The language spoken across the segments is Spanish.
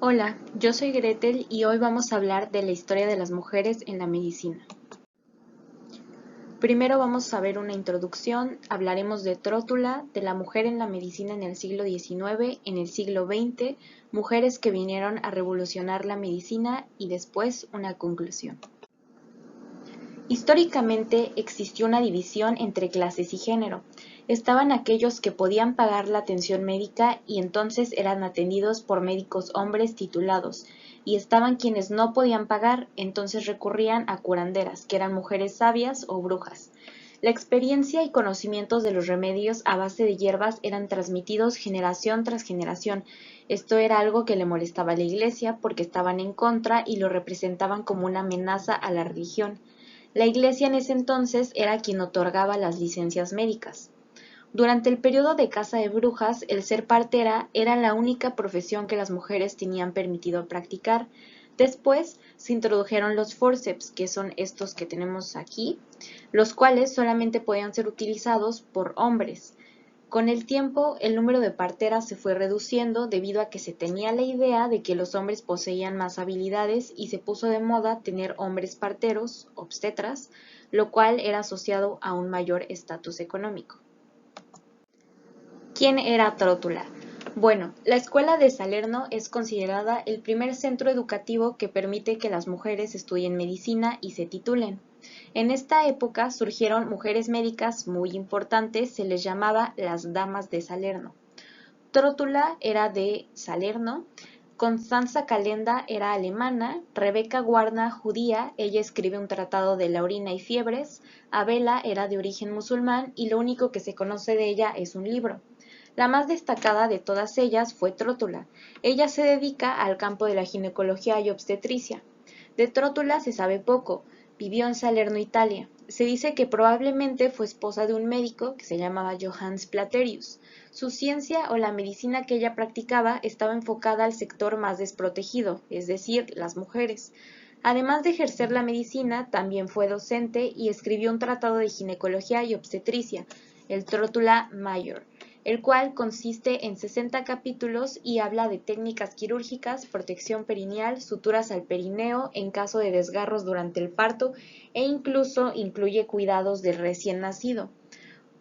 Hola, yo soy Gretel y hoy vamos a hablar de la historia de las mujeres en la medicina. Primero vamos a ver una introducción, hablaremos de Trótula, de la mujer en la medicina en el siglo XIX, en el siglo XX, mujeres que vinieron a revolucionar la medicina y después una conclusión. Históricamente existió una división entre clases y género. Estaban aquellos que podían pagar la atención médica y entonces eran atendidos por médicos hombres titulados, y estaban quienes no podían pagar, entonces recurrían a curanderas, que eran mujeres sabias o brujas. La experiencia y conocimientos de los remedios a base de hierbas eran transmitidos generación tras generación. Esto era algo que le molestaba a la Iglesia porque estaban en contra y lo representaban como una amenaza a la religión. La Iglesia en ese entonces era quien otorgaba las licencias médicas. Durante el periodo de caza de brujas, el ser partera era la única profesión que las mujeres tenían permitido practicar. Después se introdujeron los forceps, que son estos que tenemos aquí, los cuales solamente podían ser utilizados por hombres. Con el tiempo, el número de parteras se fue reduciendo debido a que se tenía la idea de que los hombres poseían más habilidades y se puso de moda tener hombres parteros, obstetras, lo cual era asociado a un mayor estatus económico. ¿Quién era Trótula? Bueno, la escuela de Salerno es considerada el primer centro educativo que permite que las mujeres estudien medicina y se titulen. En esta época surgieron mujeres médicas muy importantes, se les llamaba las damas de Salerno. Trótula era de Salerno, Constanza Calenda era alemana, Rebeca Guarna judía, ella escribe un tratado de la orina y fiebres, Abela era de origen musulmán y lo único que se conoce de ella es un libro. La más destacada de todas ellas fue Trótula. Ella se dedica al campo de la ginecología y obstetricia. De Trótula se sabe poco. Vivió en Salerno, Italia. Se dice que probablemente fue esposa de un médico que se llamaba Johannes Platerius. Su ciencia o la medicina que ella practicaba estaba enfocada al sector más desprotegido, es decir, las mujeres. Además de ejercer la medicina, también fue docente y escribió un tratado de ginecología y obstetricia, el Trótula Major, el cual consiste en 60 capítulos y habla de técnicas quirúrgicas, protección perineal, suturas al perineo en caso de desgarros durante el parto e incluso incluye cuidados del recién nacido.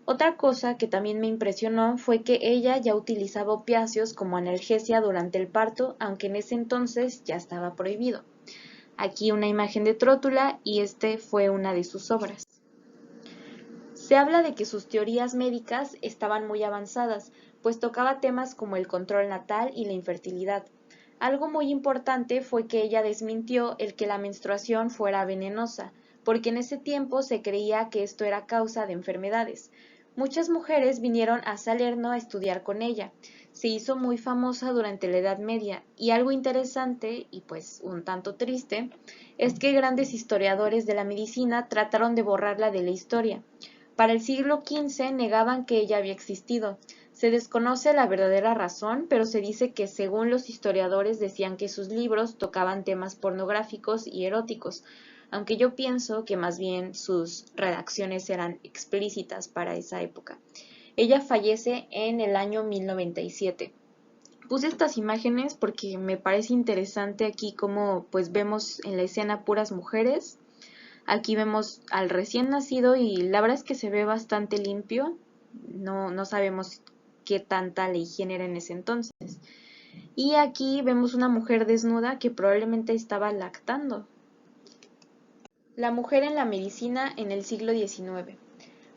Otra cosa que también me impresionó fue que ella ya utilizaba opiáceos como analgesia durante el parto, aunque en ese entonces ya estaba prohibido. Aquí una imagen de Trótula y este fue una de sus obras. Se habla de que sus teorías médicas estaban muy avanzadas, pues tocaba temas como el control natal y la infertilidad. Algo muy importante fue que ella desmintió el que la menstruación fuera venenosa, porque en ese tiempo se creía que esto era causa de enfermedades. Muchas mujeres vinieron a Salerno a estudiar con ella. Se hizo muy famosa durante la Edad Media, y algo interesante, y pues un tanto triste, es que grandes historiadores de la medicina trataron de borrarla de la historia. Para el siglo XV negaban que ella había existido. Se desconoce la verdadera razón, pero se dice que según los historiadores decían que sus libros tocaban temas pornográficos y eróticos, aunque yo pienso que más bien sus redacciones eran explícitas para esa época. Ella fallece en el año 1097. Puse estas imágenes porque me parece interesante aquí cómo pues vemos en la escena puras mujeres. Aquí vemos al recién nacido y la verdad es que se ve bastante limpio. No sabemos qué tanta la higiene era en ese entonces. Y aquí vemos una mujer desnuda que probablemente estaba lactando. La mujer en la medicina en el siglo XIX.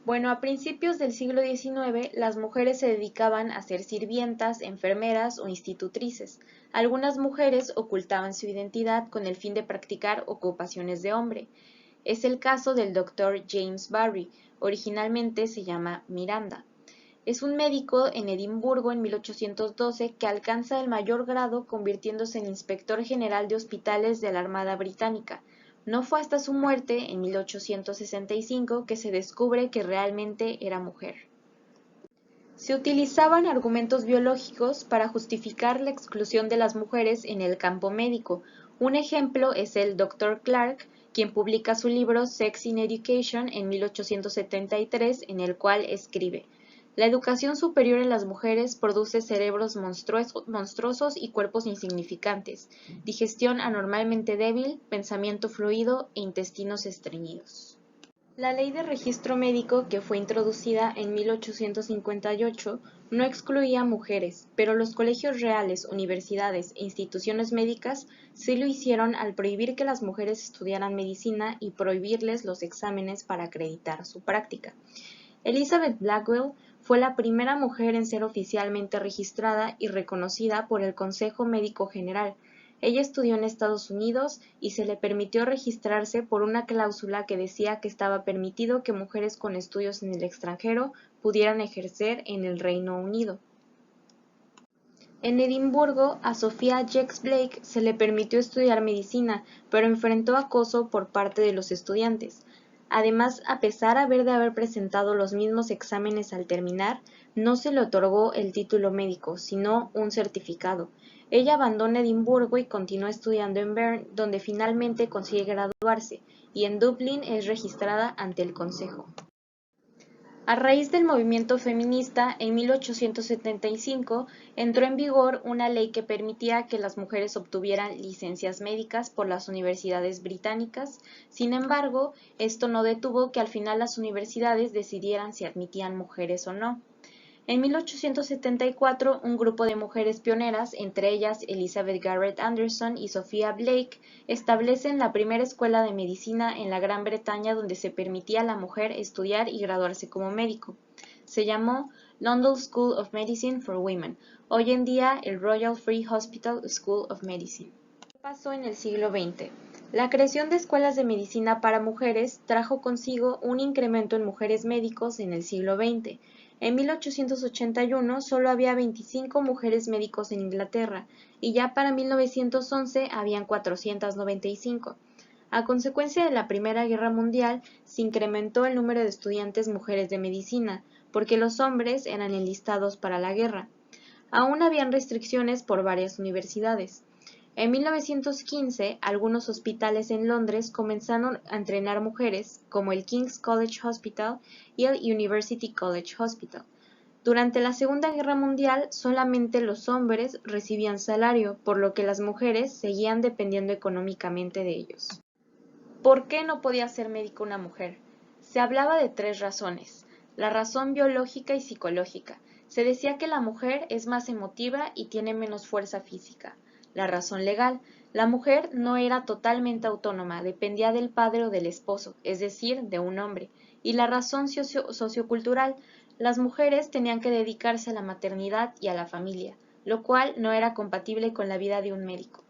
Bueno, a principios del siglo XIX, las mujeres se dedicaban a ser sirvientas, enfermeras o institutrices. Algunas mujeres ocultaban su identidad con el fin de practicar ocupaciones de hombre. Es el caso del Dr. James Barry, originalmente se llama Miranda. Es un médico en Edimburgo en 1812 que alcanza el mayor grado convirtiéndose en inspector general de hospitales de la Armada Británica. No fue hasta su muerte, en 1865, que se descubre que realmente era mujer. Se utilizaban argumentos biológicos para justificar la exclusión de las mujeres en el campo médico. Un ejemplo es el Dr. Clark, quien publica su libro Sex in Education en 1873, en el cual escribe: La educación superior en las mujeres produce cerebros monstruosos y cuerpos insignificantes, digestión anormalmente débil, pensamiento fluido e intestinos estreñidos. La ley de registro médico, que fue introducida en 1858, no excluía mujeres, pero los colegios reales, universidades e instituciones médicas sí lo hicieron al prohibir que las mujeres estudiaran medicina y prohibirles los exámenes para acreditar su práctica. Elizabeth Blackwell fue la primera mujer en ser oficialmente registrada y reconocida por el Consejo Médico General. Ella estudió en Estados Unidos y se le permitió registrarse por una cláusula que decía que estaba permitido que mujeres con estudios en el extranjero pudieran ejercer en el Reino Unido. En Edimburgo, a Sophia Jex-Blake se le permitió estudiar medicina, pero enfrentó acoso por parte de los estudiantes. Además, a pesar de haber presentado los mismos exámenes al terminar, no se le otorgó el título médico, sino un certificado. Ella abandona Edimburgo y continúa estudiando en Bern, donde finalmente consigue graduarse, y en Dublín es registrada ante el Consejo. A raíz del movimiento feminista, en 1875 entró en vigor una ley que permitía que las mujeres obtuvieran licencias médicas por las universidades británicas. Sin embargo, esto no detuvo que al final las universidades decidieran si admitían mujeres o no. En 1874, un grupo de mujeres pioneras, entre ellas Elizabeth Garrett Anderson y Sophia Blake, establecen la primera escuela de medicina en la Gran Bretaña donde se permitía a la mujer estudiar y graduarse como médico. Se llamó London School of Medicine for Women, hoy en día el Royal Free Hospital School of Medicine. ¿Qué pasó en el siglo XX? La creación de escuelas de medicina para mujeres trajo consigo un incremento en mujeres médicos en el siglo XX. En 1881 solo había 25 mujeres médicos en Inglaterra y ya para 1911 habían 495. A consecuencia de la Primera Guerra Mundial se incrementó el número de estudiantes mujeres de medicina, porque los hombres eran enlistados para la guerra. Aún habían restricciones por varias universidades. En 1915, algunos hospitales en Londres comenzaron a entrenar mujeres, como el King's College Hospital y el University College Hospital. Durante la Segunda Guerra Mundial, solamente los hombres recibían salario, por lo que las mujeres seguían dependiendo económicamente de ellos. ¿Por qué no podía ser médico una mujer? Se hablaba de 3 razones: la razón biológica y psicológica. Se decía que la mujer es más emotiva y tiene menos fuerza física. La razón legal: la mujer no era totalmente autónoma, dependía del padre o del esposo, es decir, de un hombre. Y la razón sociocultural: las mujeres tenían que dedicarse a la maternidad y a la familia, lo cual no era compatible con la vida de un médico.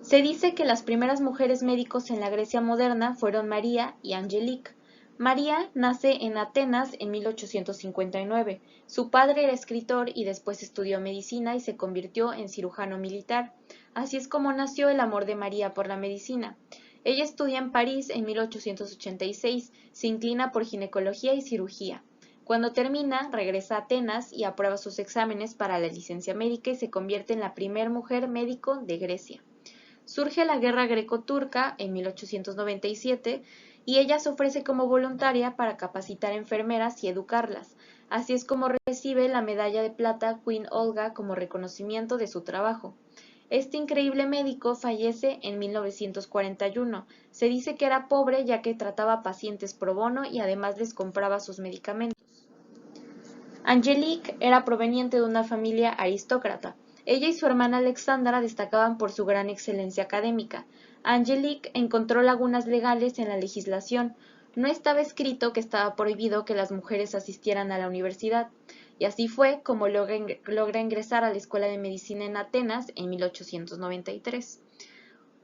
Se dice que las primeras mujeres médicos en la Grecia moderna fueron María y Angelique. María nace en Atenas en 1859. Su padre era escritor y después estudió medicina y se convirtió en cirujano militar. Así es como nació el amor de María por la medicina. Ella estudia en París en 1886, se inclina por ginecología y cirugía. Cuando termina, regresa a Atenas y aprueba sus exámenes para la licencia médica y se convierte en la primer mujer médico de Grecia. Surge la Guerra Greco-Turca en 1897 y ella se ofrece como voluntaria para capacitar enfermeras y educarlas. Así es como recibe la medalla de plata Queen Olga como reconocimiento de su trabajo. Este increíble médico fallece en 1941. Se dice que era pobre ya que trataba pacientes pro bono y además les compraba sus medicamentos. Angelique era proveniente de una familia aristócrata. Ella y su hermana Alexandra destacaban por su gran excelencia académica. Angelique encontró lagunas legales en la legislación. No estaba escrito que estaba prohibido que las mujeres asistieran a la universidad, y así fue como logra ingresar a la Escuela de Medicina en Atenas en 1893.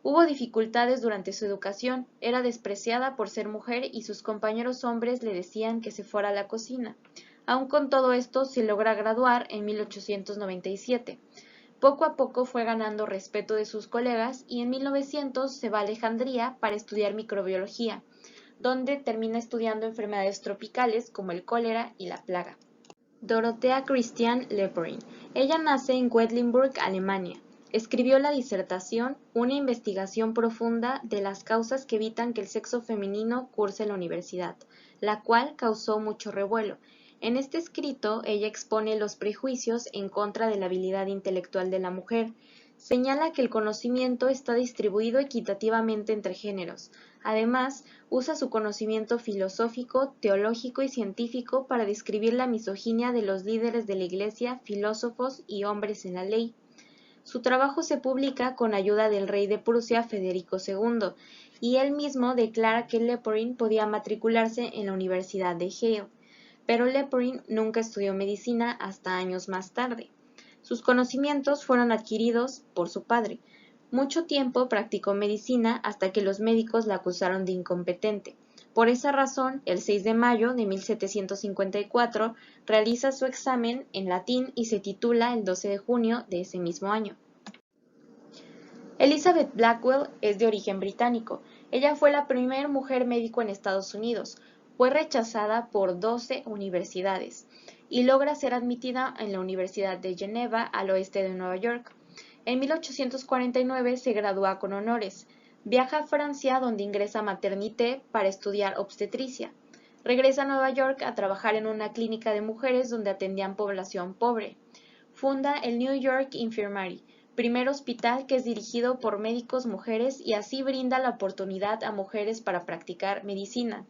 Hubo dificultades durante su educación, era despreciada por ser mujer y sus compañeros hombres le decían que se fuera a la cocina. Aun con todo esto, se logra graduar en 1897. Poco a poco fue ganando respeto de sus colegas y en 1900 se va a Alejandría para estudiar microbiología, donde termina estudiando enfermedades tropicales como el cólera y la plaga. Dorothea Christian Leporin. Ella nace en Quedlinburg, Alemania. Escribió la disertación Una investigación profunda de las causas que evitan que el sexo femenino curse la universidad, la cual causó mucho revuelo. En este escrito, ella expone los prejuicios en contra de la habilidad intelectual de la mujer. Señala que el conocimiento está distribuido equitativamente entre géneros. Además, usa su conocimiento filosófico, teológico y científico para describir la misoginia de los líderes de la Iglesia, filósofos y hombres en la ley. Su trabajo se publica con ayuda del rey de Prusia Federico II, y él mismo declara que Leporin podía matricularse en la Universidad de Halle, pero Leporin nunca estudió medicina hasta años más tarde. Sus conocimientos fueron adquiridos por su padre. Mucho tiempo practicó medicina hasta que los médicos la acusaron de incompetente. Por esa razón, el 6 de mayo de 1754 realiza su examen en latín y se titula el 12 de junio de ese mismo año. Elizabeth Blackwell es de origen británico. Ella fue la primera mujer médico en Estados Unidos. Fue rechazada por 12 universidades y logra ser admitida en la Universidad de Geneva, al oeste de Nueva York. En 1849 se gradúa con honores. Viaja a Francia, donde ingresa a Maternité para estudiar obstetricia. Regresa a Nueva York a trabajar en una clínica de mujeres donde atendían población pobre. Funda el New York Infirmary, primer hospital que es dirigido por médicos mujeres y así brinda la oportunidad a mujeres para practicar medicina.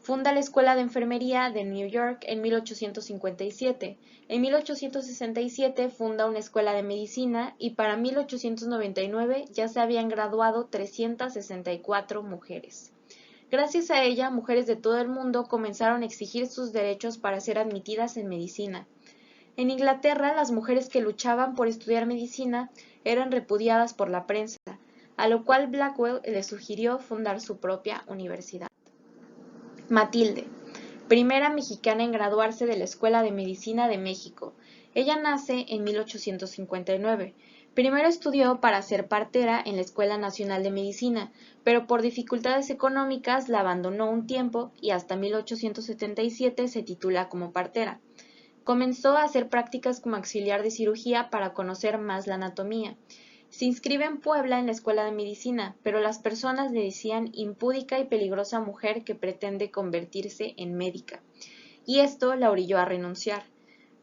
Funda la Escuela de Enfermería de New York en 1857. En 1867 funda una escuela de medicina y para 1899 ya se habían graduado 364 mujeres. Gracias a ella, mujeres de todo el mundo comenzaron a exigir sus derechos para ser admitidas en medicina. En Inglaterra, las mujeres que luchaban por estudiar medicina eran repudiadas por la prensa, a lo cual Blackwell le sugirió fundar su propia universidad. Matilde, primera mexicana en graduarse de la Escuela de Medicina de México. Ella nace en 1859. Primero estudió para ser partera en la Escuela Nacional de Medicina, pero por dificultades económicas la abandonó un tiempo y hasta 1877 se titula como partera. Comenzó a hacer prácticas como auxiliar de cirugía para conocer más la anatomía. Se inscribe en Puebla en la Escuela de Medicina, pero las personas le decían impúdica y peligrosa mujer que pretende convertirse en médica, y esto la orilló a renunciar.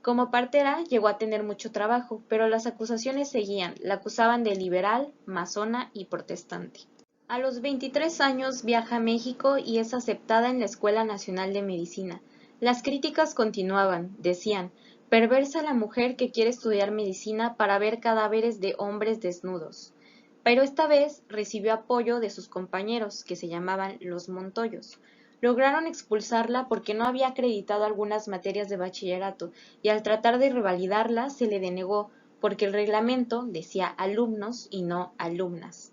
Como partera llegó a tener mucho trabajo, pero las acusaciones seguían, la acusaban de liberal, masona y protestante. A los 23 años viaja a México y es aceptada en la Escuela Nacional de Medicina. Las críticas continuaban, decían, perversa la mujer que quiere estudiar medicina para ver cadáveres de hombres desnudos. Pero esta vez recibió apoyo de sus compañeros, que se llamaban los Montoyos. Lograron expulsarla porque no había acreditado algunas materias de bachillerato y al tratar de revalidarlas se le denegó porque el reglamento decía alumnos y no alumnas.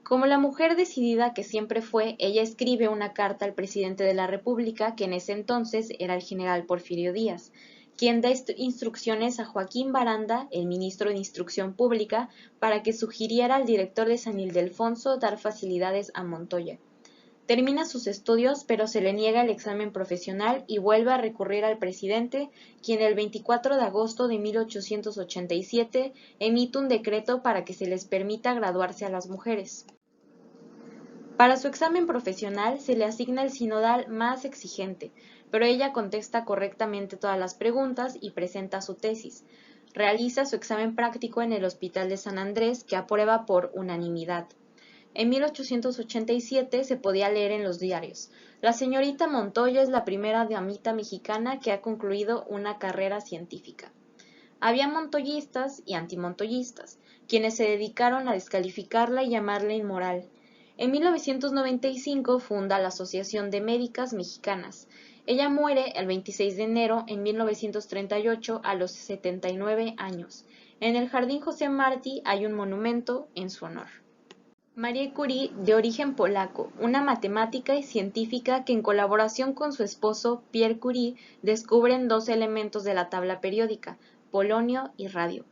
Como la mujer decidida que siempre fue, ella escribe una carta al presidente de la República, que en ese entonces era el general Porfirio Díaz, quien da instrucciones a Joaquín Baranda, el ministro de Instrucción Pública, para que sugiriera al director de San Ildefonso dar facilidades a Montoya. Termina sus estudios, pero se le niega el examen profesional y vuelve a recurrir al presidente, quien el 24 de agosto de 1887 emite un decreto para que se les permita graduarse a las mujeres. Para su examen profesional se le asigna el sinodal más exigente, pero ella contesta correctamente todas las preguntas y presenta su tesis. Realiza su examen práctico en el Hospital de San Andrés, que aprueba por unanimidad. En 1887 se podía leer en los diarios: la señorita Montoya es la primera damita mexicana que ha concluido una carrera científica. Había montoyistas y antimontoyistas, quienes se dedicaron a descalificarla y llamarla inmoral. En 1995 funda la Asociación de Médicas Mexicanas. Ella muere el 26 de enero en 1938 a los 79 años. En el Jardín José Martí hay un monumento en su honor. Marie Curie, de origen polaco, una matemática y científica que en colaboración con su esposo Pierre Curie descubren dos elementos de la tabla periódica, polonio y radio.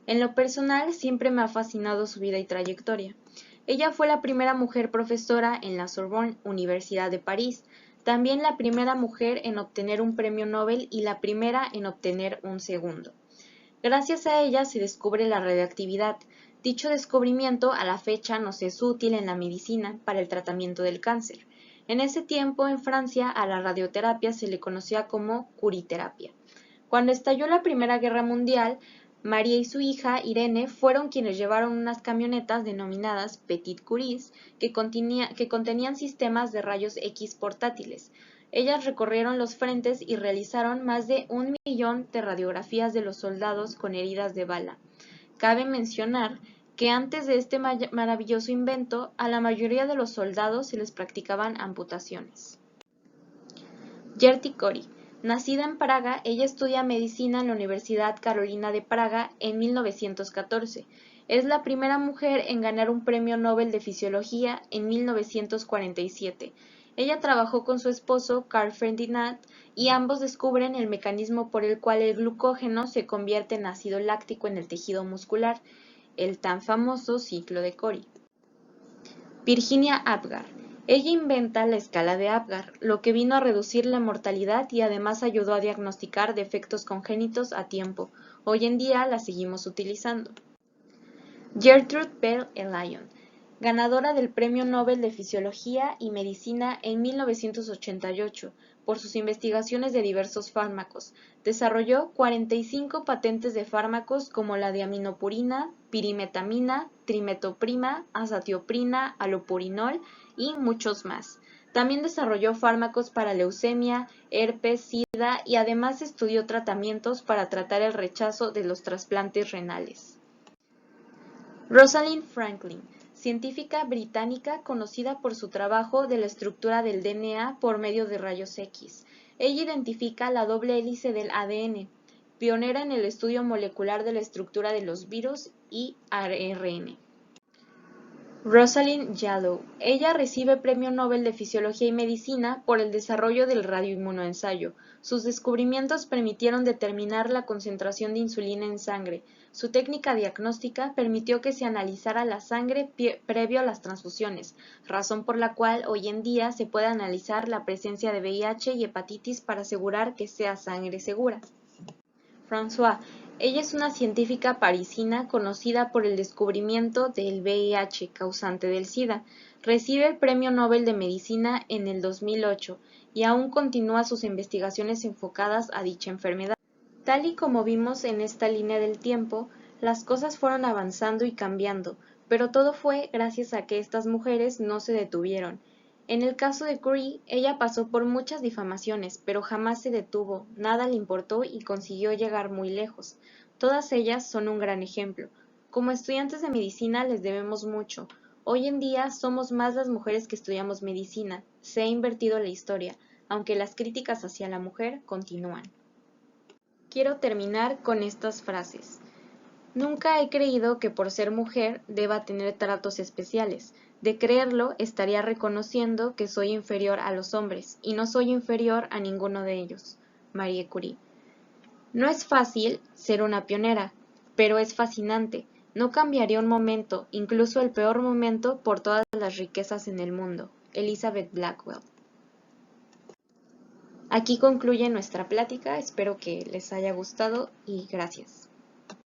En lo personal siempre me ha fascinado su vida y trayectoria. Ella fue la primera mujer profesora en la Sorbonne, Universidad de París, también la primera mujer en obtener un premio Nobel y la primera en obtener un segundo. Gracias a ella se descubre la radioactividad. Dicho descubrimiento a la fecha nos es útil en la medicina para el tratamiento del cáncer. En ese tiempo, en Francia, a la radioterapia se le conocía como curiterapia. Cuando estalló la Primera Guerra Mundial, María y su hija, Irene, fueron quienes llevaron unas camionetas denominadas Petit Curies que contenían sistemas de rayos X portátiles. Ellas recorrieron los frentes y realizaron más de 1 millón de radiografías de los soldados con heridas de bala. Cabe mencionar que antes de este maravilloso invento, a la mayoría de los soldados se les practicaban amputaciones. Gerty Cori. Nacida en Praga, ella estudia medicina en la Universidad Carolina de Praga en 1914. Es la primera mujer en ganar un premio Nobel de Fisiología en 1947. Ella trabajó con su esposo, Carl Ferdinand, y ambos descubren el mecanismo por el cual el glucógeno se convierte en ácido láctico en el tejido muscular, el tan famoso ciclo de Cori. Virginia Apgar. Ella inventa la escala de Apgar, lo que vino a reducir la mortalidad y además ayudó a diagnosticar defectos congénitos a tiempo. Hoy en día la seguimos utilizando. Gertrude Bell Lyon, ganadora del Premio Nobel de Fisiología y Medicina en 1988 por sus investigaciones de diversos fármacos. Desarrolló 45 patentes de fármacos como la de aminopurina, pirimetamina, trimetoprima, azatioprina, alopurinol y muchos más. También desarrolló fármacos para leucemia, herpes, sida y además estudió tratamientos para tratar el rechazo de los trasplantes renales. Rosalind Franklin, científica británica conocida por su trabajo de la estructura del DNA por medio de rayos X. Ella identifica la doble hélice del ADN, pionera en el estudio molecular de la estructura de los virus y ARN. Rosalind Yalow. Ella recibe Premio Nobel de Fisiología y Medicina por el desarrollo del radioinmunoensayo. Sus descubrimientos permitieron determinar la concentración de insulina en sangre. Su técnica diagnóstica permitió que se analizara la sangre previo a las transfusiones, razón por la cual hoy en día se puede analizar la presencia de VIH y hepatitis para asegurar que sea sangre segura. François. Ella es una científica parisina conocida por el descubrimiento del VIH causante del SIDA. Recibe el Premio Nobel de Medicina en el 2008 y aún continúa sus investigaciones enfocadas a dicha enfermedad. Tal y como vimos en esta línea del tiempo, las cosas fueron avanzando y cambiando, pero todo fue gracias a que estas mujeres no se detuvieron. En el caso de Curie, ella pasó por muchas difamaciones, pero jamás se detuvo, nada le importó y consiguió llegar muy lejos. Todas ellas son un gran ejemplo. Como estudiantes de medicina les debemos mucho. Hoy en día somos más las mujeres que estudiamos medicina. Se ha invertido la historia, aunque las críticas hacia la mujer continúan. Quiero terminar con estas frases. Nunca he creído que por ser mujer deba tener tratos especiales. De creerlo, estaría reconociendo que soy inferior a los hombres, y no soy inferior a ninguno de ellos. Marie Curie. No es fácil ser una pionera, pero es fascinante. No cambiaría un momento, incluso el peor momento, por todas las riquezas en el mundo. Elizabeth Blackwell. Aquí concluye nuestra plática, espero que les haya gustado y gracias.